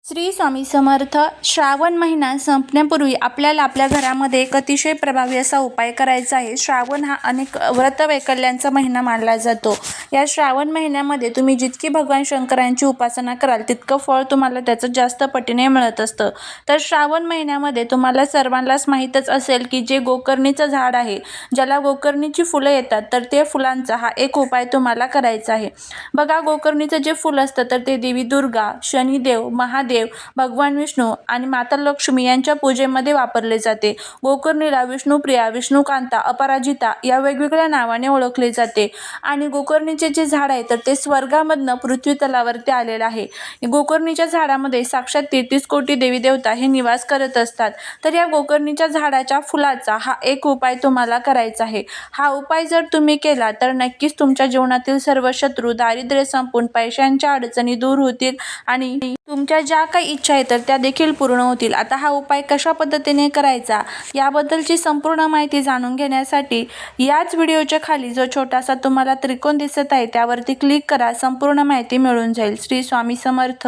श्री स्वामी समर्थ. श्रावण महिना संपण्यापूर्वी आपल्याला आपल्या घरामध्ये एक अतिशय प्रभावी असा उपाय करायचा आहे. श्रावण हा अनेक व्रतवैकल्यांचा महिना मानला जातो. या श्रावण महिन्यामध्ये तुम्ही जितकी भगवान शंकरांची उपासना कराल तितकं फळ तुम्हाला त्याचं जास्त पटीने मिळत असतं. तर श्रावण महिन्यामध्ये तुम्हाला सर्वांनाच माहीतच असेल की जे गोकर्णीचं झाड आहे, ज्याला गोकर्णीची फुलं येतात, तर ते फुलांचा हा एक उपाय तुम्हाला करायचा आहे. बघा, गोकर्णीचं जे फुल असतं तर ते देवी दुर्गा, शनिदेव, महादेव, भगवान विष्णू आणि माता लक्ष्मी यांच्या पूजेमध्ये वापरले जाते. गोकर्णीला विष्णुप्रिया, विष्णुकांता, अपराजिता या वेगवेगळ्या नावाने ओळखले जाते. आणि गोकर्णीचे जे झाड आहे तर ते स्वर्गामधनं पृथ्वी तलावरती आलेलं आहे. गोकर्णीच्या झाडामध्ये साक्षात 33 कोटी देवी देवता हे निवास करत असतात. तर या गोकर्णीच्या झाडाच्या फुलाचा हा एक उपाय तुम्हाला करायचा आहे. हा उपाय जर तुम्ही केला तर नक्कीच तुमच्या जीवनातील सर्व शत्रू, दारिद्र्य संपून पैशांच्या अडचणी दूर होतील आणि तुमच्या ज्या काही इच्छा आहेत तर त्या देखील पूर्ण होतील. आता हा उपाय कशा पद्धतीने करायचा याबद्दलची संपूर्ण माहिती जाणून घेण्यासाठी याच व्हिडिओच्या खाली जो छोटासा तुम्हाला त्रिकोण दिसत आहे त्यावरती क्लिक करा. संपूर्ण माहिती मिळून जाईल. श्री स्वामी समर्थ.